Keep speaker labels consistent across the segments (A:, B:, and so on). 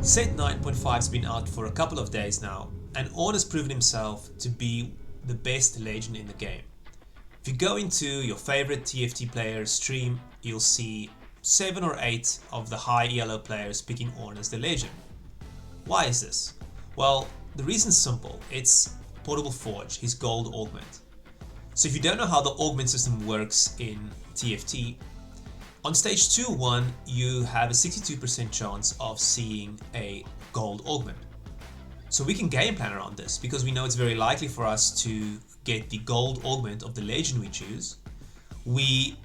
A: Set 9.5 has been out for a couple of days now, and Ornn has proven himself to be the best legend in the game. If you go into your favorite TFT player's stream, you'll see 7 or 8 of the high ELO players picking Ornn as the legend. Why is this? Well, the reason's simple. It's Portable Forge, his gold augment. So if you don't know how the augment system works in TFT, on stage 2-1 you have a 62% chance of seeing a gold augment. So we can game plan around this because we know it's very likely for us to get the gold augment of the legend we choose. We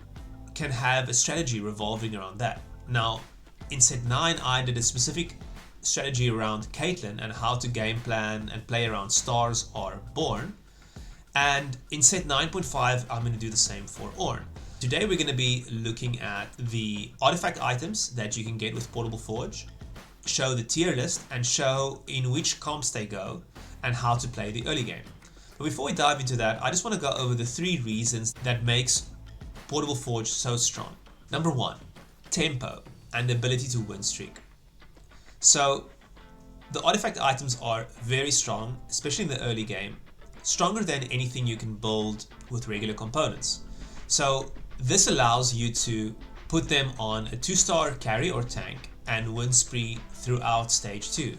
A: can have a strategy revolving around that. Now, in set 9 I did a specific strategy around Caitlyn and how to game plan and play around stars or Born. And in set 9.5 I'm going to do the same for Ornn. Today we're going to be looking at the artifact items that you can get with Portable Forge, show the tier list and show in which comps they go and how to play the early game. But before we dive into that, I just want to go over the 3 reasons that makes Portable Forge so strong. Number 1, tempo and the ability to win streak. So the artifact items are very strong, especially in the early game, stronger than anything you can build with regular components. So this allows you to put them on a 2-star carry or tank and win spree throughout stage 2,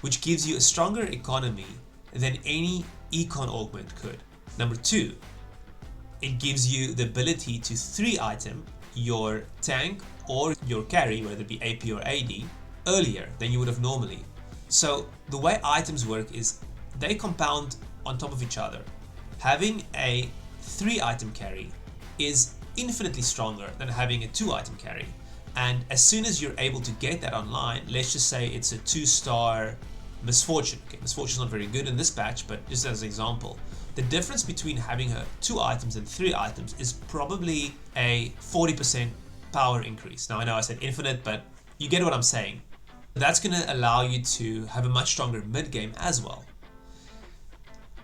A: which gives you a stronger economy than any econ augment could. Number 2, it gives you the ability to 3-item your tank or your carry, whether it be AP or AD, earlier than you would have normally. So the way items work is they compound on top of each other. Having a 3-item carry is infinitely stronger than having a 2-item carry. And as soon as you're able to get that online, let's just say it's a 2-star Misfortune. Okay, Misfortune's not very good in this patch, but just as an example, the difference between having her 2 items and 3 items is probably a 40% power increase. Now I know I said infinite, but you get what I'm saying. That's going to allow you to have a much stronger mid game as well.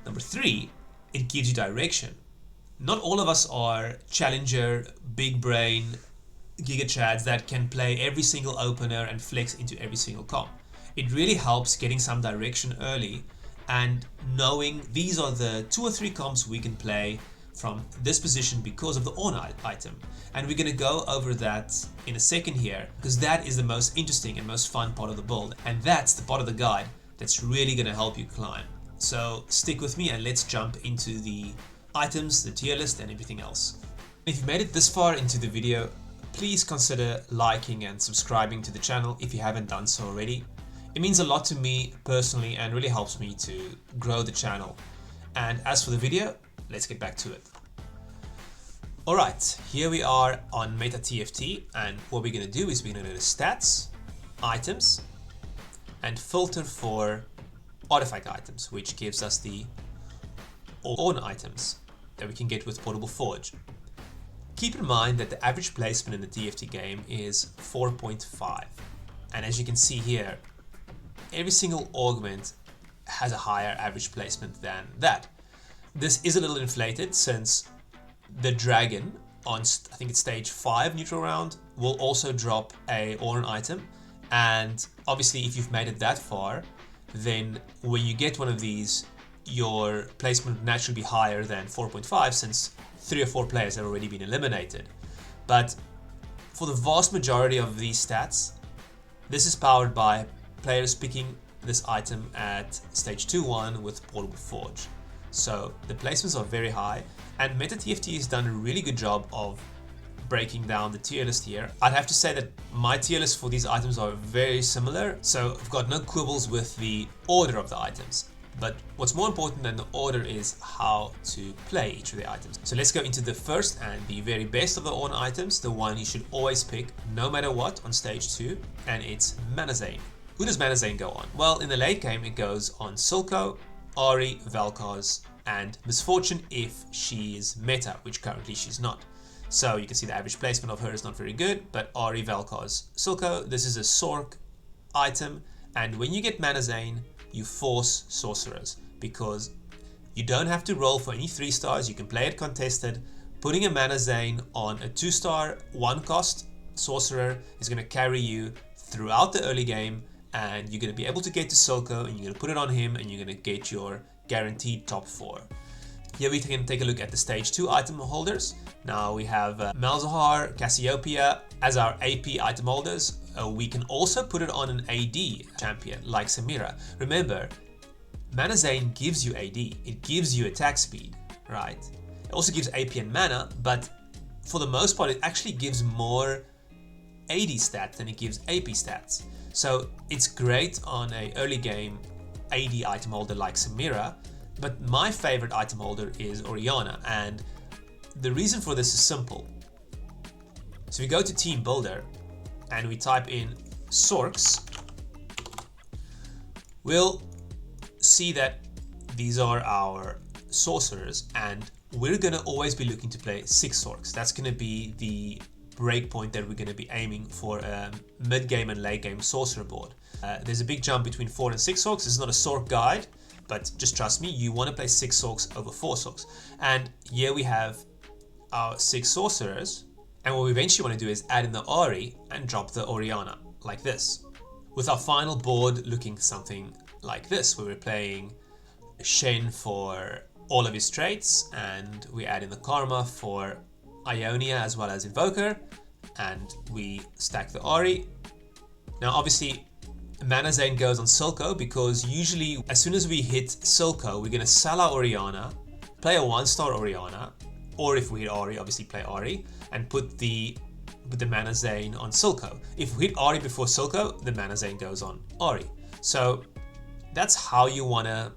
A: Number 3, it gives you direction. Not all of us are challenger, big brain, giga chads that can play every single opener and flex into every single comp. It really helps getting some direction early and knowing these are the 2 or 3 comps we can play from this position because of the Ornn item. And we're going to go over that in a second here because that is the most interesting and most fun part of the build, and that's the part of the guide that's really going to help you climb. So stick with me and let's jump into the items, the tier list and everything else. If you've made it this far into the video, please consider liking and subscribing to the channel if you haven't done so already. It means a lot to me personally and really helps me to grow the channel. And as for the video, let's get back to it. Alright, here we are on Meta TFT, and what we're going to do is we're going to go to stats, items, and filter for artifact items, which gives us the Ornn items that we can get with Portable Forge. Keep in mind that the average placement in the TFT game is 4.5, and as you can see here, every single augment has a higher average placement than that. This is a little inflated since the dragon on, I think it's stage 5 neutral round, will also drop a Ornn item, and obviously if you've made it that far, then when you get one of these, your placement would naturally be higher than 4.5 since 3 or 4 players have already been eliminated. But for the vast majority of these stats, this is powered by players picking this item at stage 2-1 with Portable Forge. So the placements are very high, and Meta TFT has done a really good job of breaking down the tier list here. I'd have to say that my tier list for these items are very similar, so I've got no quibbles with the order of the items. But what's more important than the order is how to play each of the items. So let's go into the first and the very best of the Ornn items, the one you should always pick no matter what on stage 2, and it's Mana Zane. Who does Mana Zane go on? Well, in the late game it goes on Silco, Ahri, Vel'Koz, and Misfortune if she is meta, which currently she's not. So you can see the average placement of her is not very good, but Ahri, Vel'Koz, Silco, this is a Sorc item, and when you get Mana Zane, you force sorcerers because you don't have to roll for any 3 stars, you can play it contested. Putting a Mana Zane on a 2-star 1-cost sorcerer is going to carry you throughout the early game and you're going to be able to get to Silco, and you're going to put it on him, and you're going to get your guaranteed top 4. Here we can take a look at the stage 2 item holders. Now we have Malzahar, Cassiopeia as our AP item holders. We can also put it on an AD champion like Samira. Remember, Mana Zane gives you AD, it gives you attack speed, right? It also gives AP and mana, but for the most part it actually gives more AD stats than it gives AP stats. So it's great on an early game AD item holder like Samira, but my favorite item holder is Orianna, and the reason for this is simple. So we go to Team Builder and we type in Sorks. We'll see that these are our sorcerers, and we're going to always be looking to play 6 Sorks. That's going to be the breakpoint that we're going to be aiming for a mid-game and late-game sorcerer board. There's a big jump between 4 and 6 Sorks. This is not a Sork guide, but just trust me, you want to play 6 Sorks over 4 Sorks. And here we have our 6 sorcerers, and what we eventually want to do is add in the Ahri and drop the Orianna, like this. With our final board looking something like this, where we're playing Shen for all of his traits, and we add in the Karma for Ionia as well as Invoker, and we stack the Ahri. Now obviously Mana Zane goes on Silco, because usually as soon as we hit Silco, we're going to sell our Orianna, play a 1-star Orianna, or if we hit Ahri, obviously play Ahri, and put the Mana Zane on Silco. If we hit Ahri before Silco, the Mana Zane goes on Ahri. So that's how you want to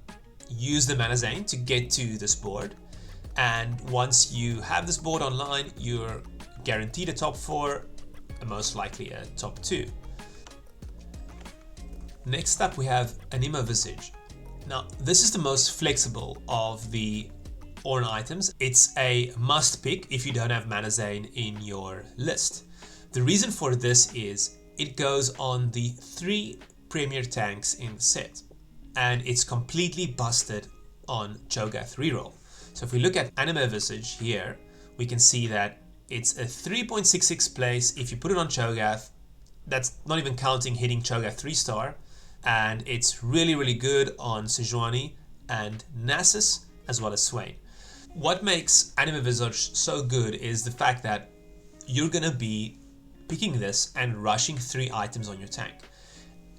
A: use the Mana Zane to get to this board. And once you have this board online, you're guaranteed a top 4 and most likely a top 2. Next up we have Anima Visage. Now this is the most flexible of the Ornn items. It's a must pick if you don't have Mana Zane in your list. The reason for this is it goes on the 3 premier tanks in the set, and it's completely busted on Cho'Gath reroll. So if we look at Anima Visage here, we can see that it's a 3.66 place if you put it on Cho'Gath. That's not even counting hitting Cho'Gath 3-star, and it's really good on Sejuani and Nasus as well as Swain. What makes Anima Visage so good is the fact that you're gonna be picking this and rushing 3 items on your tank,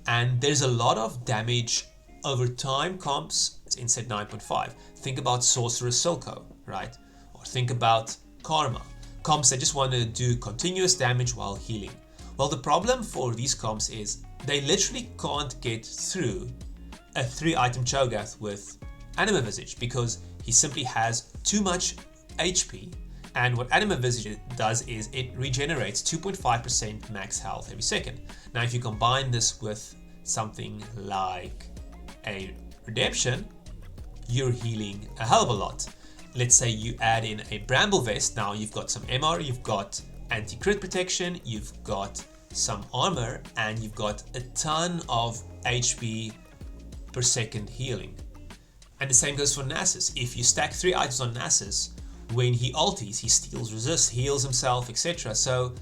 A: and there's a lot of damage over time comps in set 9.5. Think about Sorcerer Silco, right? Or think about Karma, comps that just want to do continuous damage while healing. Well, the problem for these comps is they literally can't get through a 3-item Cho'Gath with Anima Visage, because he simply has too much HP, and what Anima Visage does is it regenerates 2.5% max health every second. Now if you combine this with something like a Redemption, you're healing a hell of a lot. Let's say you add in a Bramble Vest. Now you've got some MR, you've got anti-crit protection, you've got some armor, and you've got a ton of HP per second healing. And the same goes for Nasus. If you stack 3 items on Nasus, when he ultis, he steals resist, heals himself, etc. So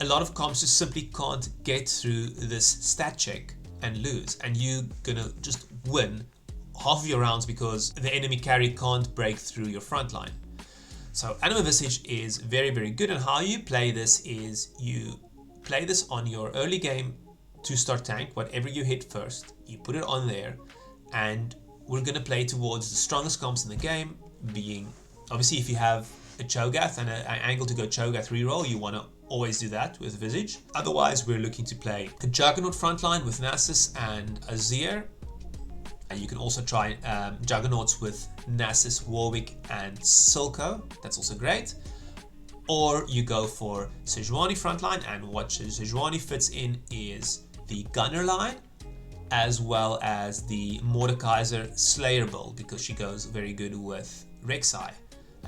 A: a lot of comps just simply can't get through this stat check and lose, and you're gonna just win half of your rounds because the enemy carry can't break through your front line. So Anima Visage is very good, and how you play this is you play this on your early game 2-star tank. Whatever you hit first, you put it on there, and we're gonna play towards the strongest comps in the game, being obviously if you have a Cho'Gath and an angle to go Cho'Gath reroll, you want to always do that with Visage. Otherwise, we're looking to play a Juggernaut frontline with Nasus and Azir. And you can also try Juggernauts with Nasus, Warwick, and Silco. That's also great. Or you go for Sejuani frontline, and what Sejuani fits in is the Gunner line, as well as the Mordekaiser Slayer build, because she goes very good with Rek'Sai.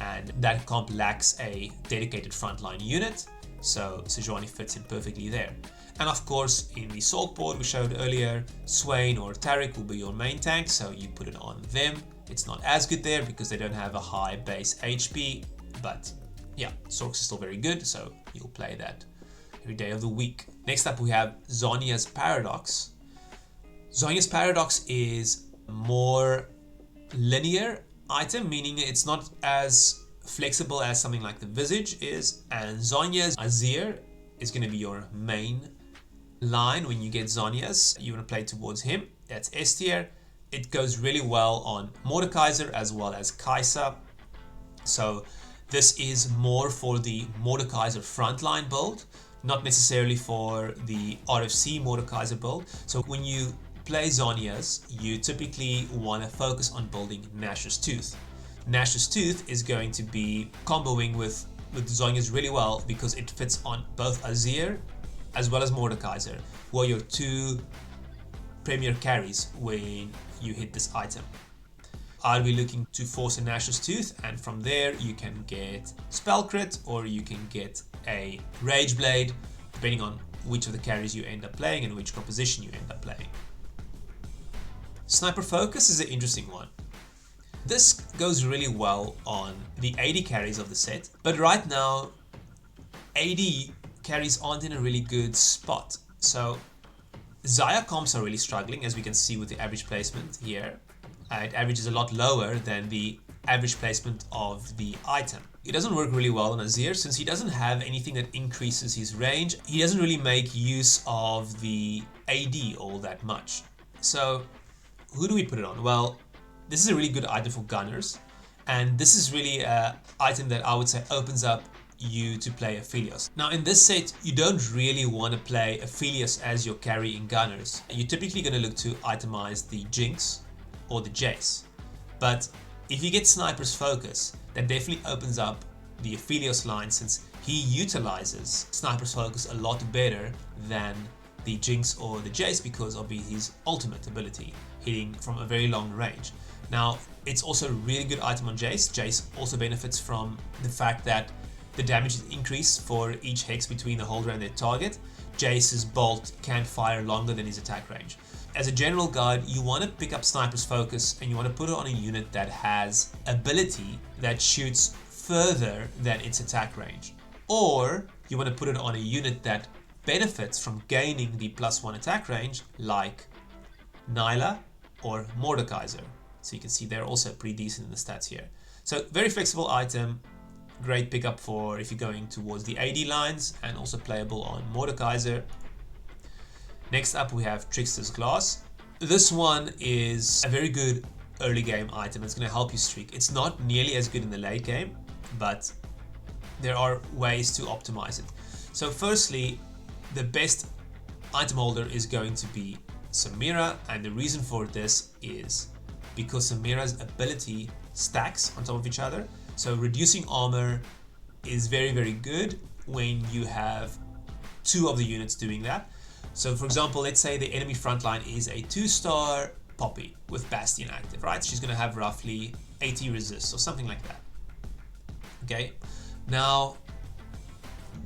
A: And that comp lacks a dedicated frontline unit, so Sejuani fits in perfectly there. And of course, in the Salt board we showed earlier, Swain or Taric will be your main tank, so you put it on them. It's not as good there because they don't have a high base HP, but yeah, Sorks is still very good, so you'll play that every day of the week. Next up we have Zhonyas Paradox. Zhonyas Paradox is more linear item, meaning it's not as flexible as something like the Visage is, and Zhonyas Azir is going to be your main line. When you get Zhonyas, you want to play towards him. That's S tier. It goes really well on Mordekaiser as well as Kai'Sa. So this is more for the Mordekaiser frontline build, not necessarily for the RFC Mordekaiser build. So when you play Zhonyas, you typically want to focus on building Nash's Tooth. Nash's Tooth is going to be comboing with Zhonyas really well because it fits on both Azir as well as Mordekaiser, who are your two premier carries when you hit this item. I'll be looking to force a Nash's Tooth, and from there you can get Spell Crit or you can get a Rage Blade, depending on which of the carries you end up playing and which composition you end up playing. Sniper Focus is an interesting one. This goes really well on the AD carries of the set, but right now AD carries aren't in a really good spot. So Xayah comps are really struggling, as we can see with the average placement here. It averages a lot lower than the average placement of the item. It doesn't work really well on Azir since he doesn't have anything that increases his range. He doesn't really make use of the AD all that much. So who do we put it on? Well, this is a really good item for gunners, and this is really an item that I would say opens up you to play Aphelios. Now in this set, you don't really want to play Aphelios as your carry in gunners. You're typically going to look to itemize the Jinx or the Jace. But if you get Sniper's Focus, that definitely opens up the Aphelios line, since he utilizes Sniper's Focus a lot better than the Jinx or the Jace because of his ultimate ability, hitting from a very long range. Now, it's also a really good item on Jace. Jace also benefits from the fact that the damage is increased for each hex between the holder and their target. Jace's bolt can fire longer than his attack range. As a general guide, you want to pick up Sniper's Focus and you want to put it on a unit that has ability that shoots further than its attack range. Or you want to put it on a unit that benefits from gaining the +1 attack range, like Nyla or Mordekaiser. So you can see they're also pretty decent in the stats here. So very flexible item, great pickup for if you're going towards the AD lines, and also playable on Mordekaiser. Next up we have Tricksters Glass. This one is a very good early game item. It's going to help you streak. It's not nearly as good in the late game, but there are ways to optimize it. So firstly, the best item holder is going to be Samira, and the reason for this is because Samira's ability stacks on top of each other. So reducing armor is very, very good when you have two of the units doing that. So for example, let's say the enemy frontline is a 2-star Poppy with Bastion active, right? She's going to have roughly 80 resist or something like that. Okay, now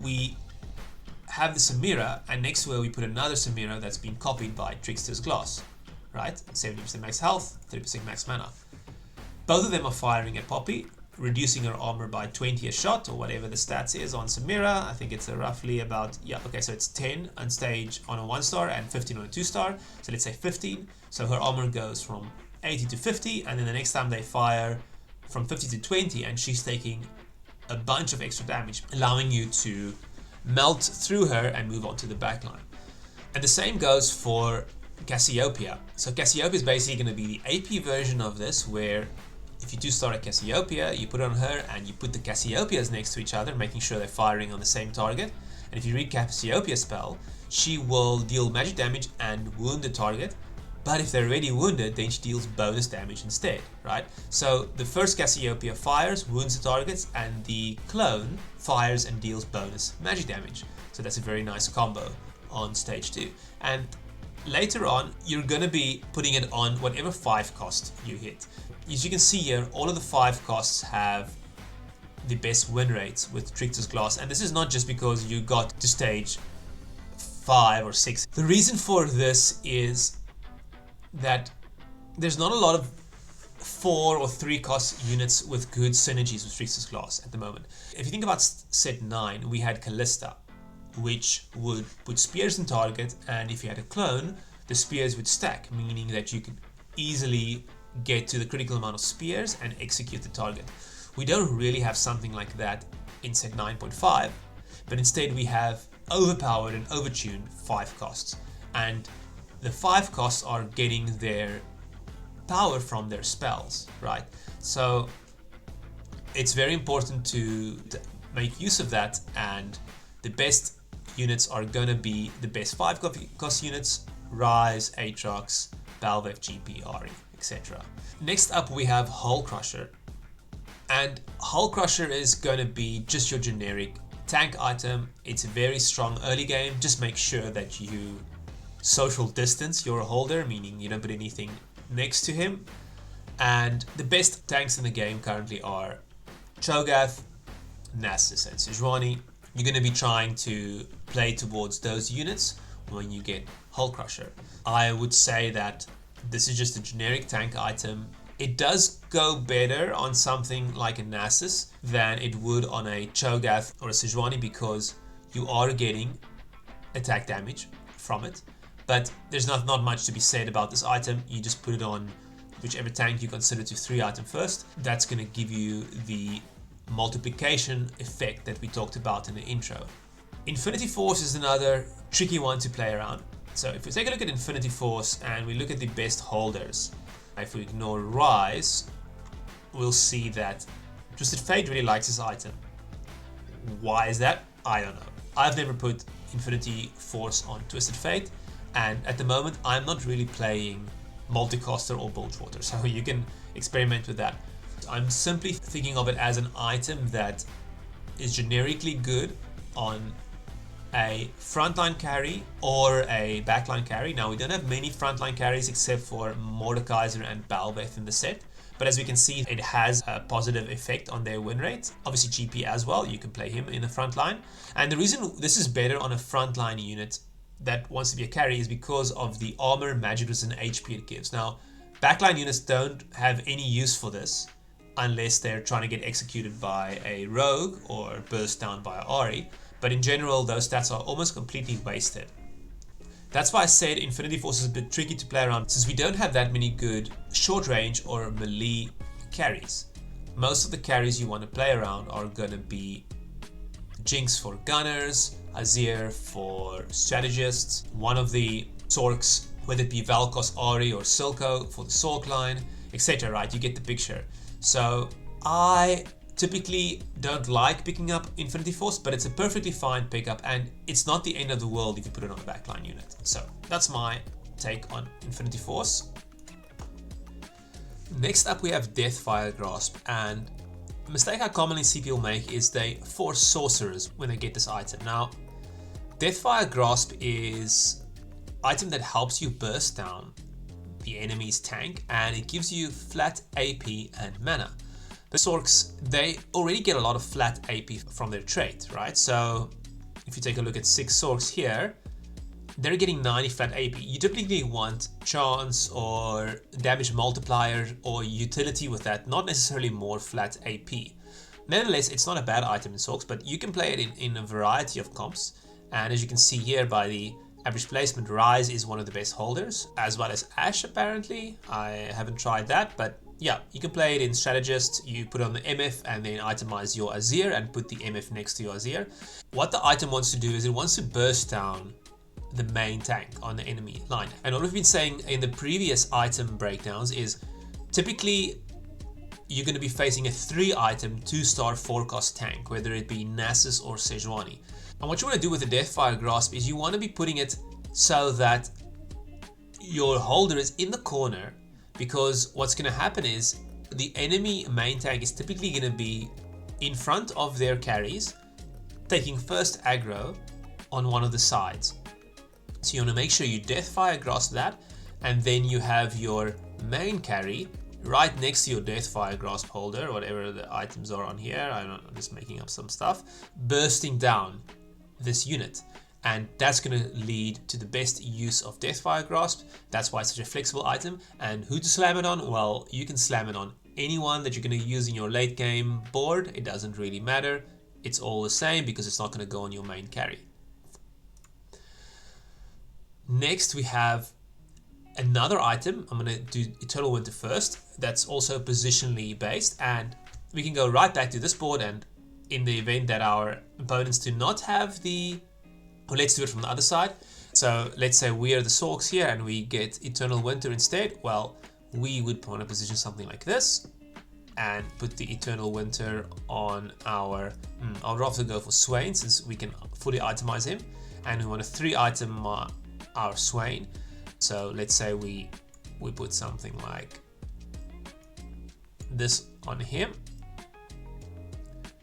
A: we have the Samira, and next to her we put another Samira that's been copied by Trickster's Glass, right? 70% max health, 30% max mana. Both of them are firing at Poppy, reducing her armor by 20 a shot, or whatever the stats is on Samira. I think it's roughly about, yeah, okay, so it's 10 on stage on a 1-star and 15 on a 2-star. So let's say 15. So her armor goes from 80 to 50, and then the next time they fire from 50 to 20, and she's taking a bunch of extra damage, allowing you to melt through her and move on to the backline. And the same goes for Cassiopeia. So Cassiopeia is basically going to be the AP version of this, where if you 2-star a Cassiopeia, you put it on her and you put the Cassiopeias next to each other, making sure they're firing on the same target. And if you read Cassiopeia's spell, she will deal magic damage and wound the target. But if they're already wounded, then she deals bonus damage instead, right? So the first Cassiopeia fires, wounds the targets, and the clone fires and deals bonus magic damage. So that's a very nice combo on stage 2. And later on, you're going to be putting it on whatever 5 cost you hit. As you can see here, all of the 5 costs have the best win rates with Trickster's Glass, and this is not just because you got to stage 5 or 6. The reason for this is that there's not a lot of 4 or 3 cost units with good synergies with Trickster's Glass at the moment. If you think about set 9, we had Callista, which would put spears in target, and if you had a clone, the spears would stack, meaning that you could easily get to the critical amount of spears and execute the target. We don't really have something like that in set 9.5, but instead we have overpowered and overtuned 5 costs, and the 5 costs are getting their power from their spells, right? So it's very important to make use of that, and the best units are gonna be the best 5 cost units: Rise, Aatrox, Balvev, GP, Ahri, etc. Next up we have Hull Crusher, and Hull Crusher is gonna be just your generic tank item. It's a very strong early game. Just make sure that you social distance your holder, meaning you don't put anything next to him. And the best tanks in the game currently are Cho'Gath, Nasus, and Sejuani. You're going to be trying to play towards those units when you get Hull Crusher. I would say that this is just a generic tank item. It does go better on something like a Nasus than it would on a Cho'Gath or a Sejuani, because you are getting attack damage from it. But there's not much to be said about this item. You just put it on whichever tank you consider to 3-item first. That's going to give you the multiplication effect that we talked about in the intro. Infinity Force is another tricky one to play around. So if we take a look at Infinity Force and we look at the best holders, if we ignore Rise, we'll see that Twisted Fate really likes this item. Why is that? I don't know. I've never put Infinity Force on Twisted Fate, and at the moment I'm not really playing Multicaster or Bilgewater, so you can experiment with that. I'm simply thinking of it as an item that is generically good on a frontline carry or a backline carry. Now, we don't have many frontline carries except for Mordekaiser and Balvev in the set, but as we can see, it has a positive effect on their win rate. Obviously GP as well, you can play him in the front line. And the reason this is better on a frontline unit that wants to be a carry is because of the armor, magic resist, and HP it gives. Now, backline units don't have any use for this unless they're trying to get executed by a rogue or burst down by Ahri, but in general those stats are almost completely wasted. That's why I said Infinity Force is a bit tricky to play around, since we don't have that many good short range or melee carries. Most of the carries you want to play around are going to be Jinx for gunners, Azir for strategists, one of the Sorks, whether it be Valkos, Ahri, or Silco for the Sork line, etc. Right? You get the picture. So I typically don't like picking up Infinity Force, but it's a perfectly fine pickup, and it's not the end of the world if you put it on a backline unit. So that's my take on Infinity Force. Next up we have Deathfire Grasp, and a mistake I commonly see people make is they force sorcerers when they get this item. Now, Deathfire Grasp is an item that helps you burst down the enemy's tank, and it gives you flat AP and mana. The Sorks, they already get a lot of flat AP from their trait, right? So if you take a look at 6 Sorks here, they're getting 90 flat AP. You typically want chance or damage multiplier or utility with that, not necessarily more flat AP. Nevertheless, it's not a bad item in Sorks, but you can play it in a variety of comps. And as you can see here by the average placement, Rise is one of the best holders, as well as Ashe apparently. I haven't tried that, but yeah, you can play it in Strategist. You put on the MF and then itemize your Azir and put the MF next to your Azir. What the item wants to do is it wants to burst down the main tank on the enemy line. And what we've been saying in the previous item breakdowns is typically you're going to be facing a 3-item 2-star 4-cost tank, whether it be Nasus or Sejuani. And what you want to do with the Deathfire Grasp is you want to be putting it so that your holder is in the corner, because what's going to happen is the enemy main tank is typically going to be in front of their carries, taking first aggro on one of the sides. So you want to make sure you Deathfire Grasp that, and then you have your main carry right next to your Deathfire Grasp holder, whatever the items are on here. I'm just making up some stuff, bursting down this unit. And that's going to lead to the best use of Deathfire Grasp. That's why it's such a flexible item. And who to slam it on? Well, you can slam it on anyone that you're going to use in your late game board. It doesn't really matter. It's all the same because it's not going to go on your main carry. Next we have another item. I'm going to do Eternal Winter first. That's also positionally based, and we can go right back to this board, and in the event that our opponents do not have the... Well, let's do it from the other side. So let's say we are the Sorks here and we get Eternal Winter instead. Well, we would want to position something like this and put the Eternal Winter on our... I'd rather go for Swain since we can fully itemize him. And we want to 3-item our Swain. So let's say we put something like this on him.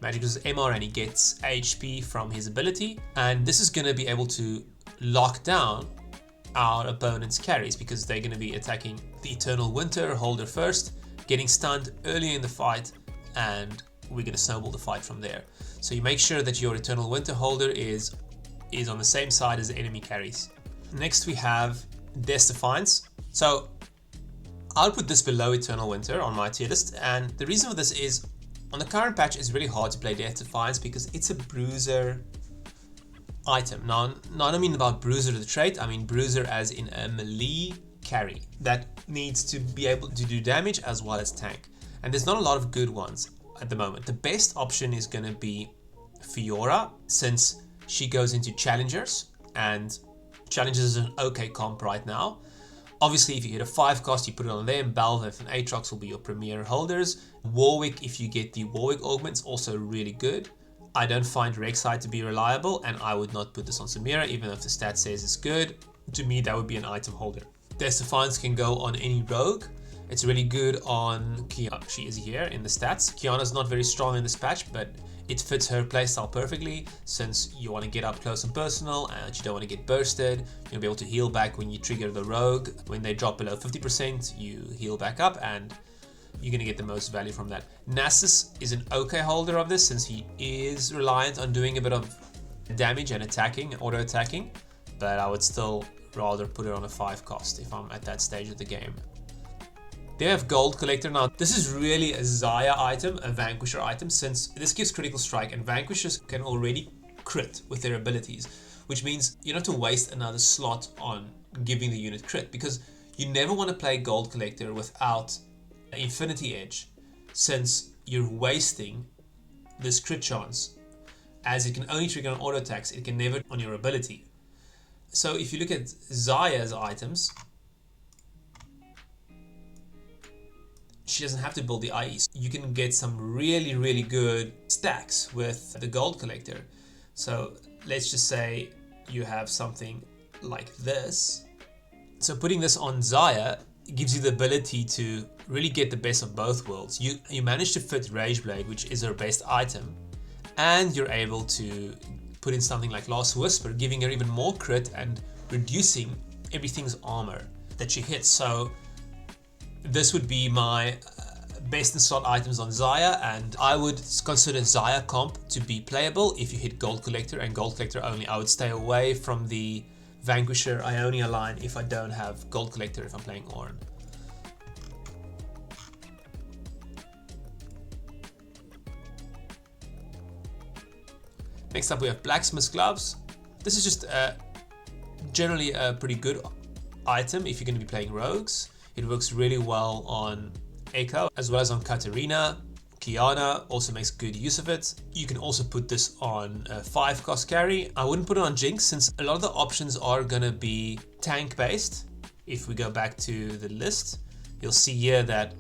A: Magic uses MR and he gets HP from his ability, and this is going to be able to lock down our opponent's carries because they're going to be attacking the Eternal Winter holder first, getting stunned early in the fight, and we're going to snowball the fight from there. So you make sure that your Eternal Winter holder is on the same side as the enemy carries. Next we have Death Defiance. So I'll put this below Eternal Winter on my tier list, and the reason for this is on the current patch, it's really hard to play Death Defiance because it's a bruiser item. Now, I don't mean about bruiser the trait, I mean bruiser as in a melee carry that needs to be able to do damage as well as tank. And there's not a lot of good ones at the moment. The best option is going to be Fiora, since she goes into Challengers, and Challengers is an okay comp right now. Obviously, if you hit a 5 cost, you put it on them. Balveth and Aatrox will be your premier holders. Warwick, if you get the Warwick augments, also really good. I don't find Rek'Sai to be reliable, and I would not put this on Samira, even if the stat says it's good. To me, that would be an item holder. Death Defiance can go on any rogue. It's really good on Kiana. She is here in the stats. Kiana's not very strong in this patch, but it fits her playstyle perfectly since you want to get up close and personal and you don't want to get bursted. You'll be able to heal back when you trigger the rogue. When they drop below 50%, you heal back up and you're going to get the most value from that. Nasus is an okay holder of this since he is reliant on doing a bit of damage and attacking, auto-attacking, but I would still rather put it on a 5 cost if I'm at that stage of the game. They have Gold Collector. Now, this is really a Xayah item, a Vanquisher item, since this gives critical strike and Vanquishers can already crit with their abilities, which means you don't have to waste another slot on giving the unit crit because you never want to play Gold Collector without Infinity Edge, since you're wasting this crit chance, as it can only trigger on auto attacks, it can never on your ability. So if you look at Xayah's items, she doesn't have to build the IE. You can get some really good stacks with the Gold Collector. So let's just say you have something like this. So putting this on Xayah gives you the ability to really get the best of both worlds. You manage to fit Rageblade, which is her best item, and you're able to put in something like Last Whisper, giving her even more crit and reducing everything's armor that she hits. So this would be my best in slot items on Xayah, and I would consider Xayah comp to be playable if you hit Gold Collector and Gold Collector only. I would stay away from the Vanquisher Ionia line if I don't have Gold Collector if I'm playing Ornn. Next up we have Blacksmith's Gloves. This is just generally a pretty good item if you're going to be playing rogues. It works really well on Echo as well as on Katarina. Kiana also makes good use of it. You can also put this on a 5 cost carry. I wouldn't put it on Jinx since a lot of the options are going to be tank based. If we go back to the list, you'll see here that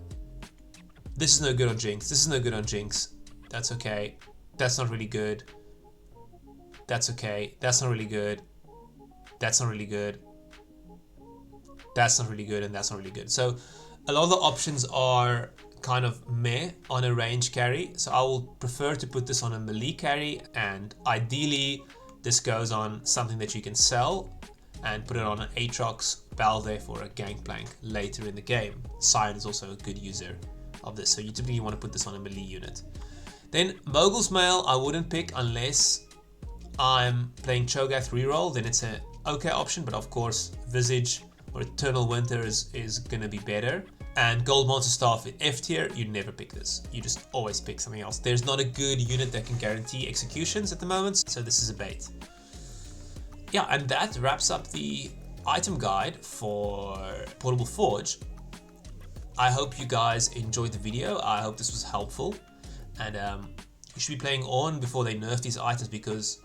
A: this is no good on Jinx. This is no good on Jinx. That's okay. That's not really good. That's okay. That's not really good. That's not really good. That's not really good, and that's not really good. So a lot of the options are kind of meh on a range carry. So I will prefer to put this on a melee carry, and ideally this goes on something that you can sell and put it on an Aatrox, Balveth, or a Gangplank later in the game. Sion is also a good user of this, so you typically want to put this on a melee unit. Then Mogul's Mail I wouldn't pick unless I'm playing Cho'Gath reroll, then it's an okay option, but of course Visage or Eternal Winter is gonna be better. And Gold Monster Staff in F tier, you never pick this. You just always pick something else. There's not a good unit that can guarantee executions at the moment, so this is a bait. Yeah, and that wraps up the item guide for Portable Forge. I hope you guys enjoyed the video. I hope this was helpful, and you should be playing Ornn before they nerf these items, because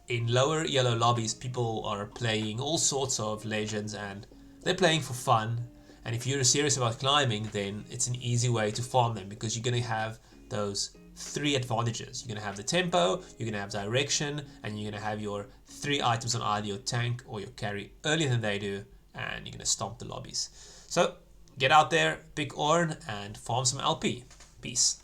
A: in lower yellow lobbies people are playing all sorts of legends and they're playing for fun, and if you're serious about climbing, then it's an easy way to farm them, because you're going to have those 3 advantages. You're going to have the tempo, you're going to have direction, and you're going to have your 3 items on either your tank or your carry earlier than they do, and you're going to stomp the lobbies. So get out there, pick Ornn, and farm some LP. Peace.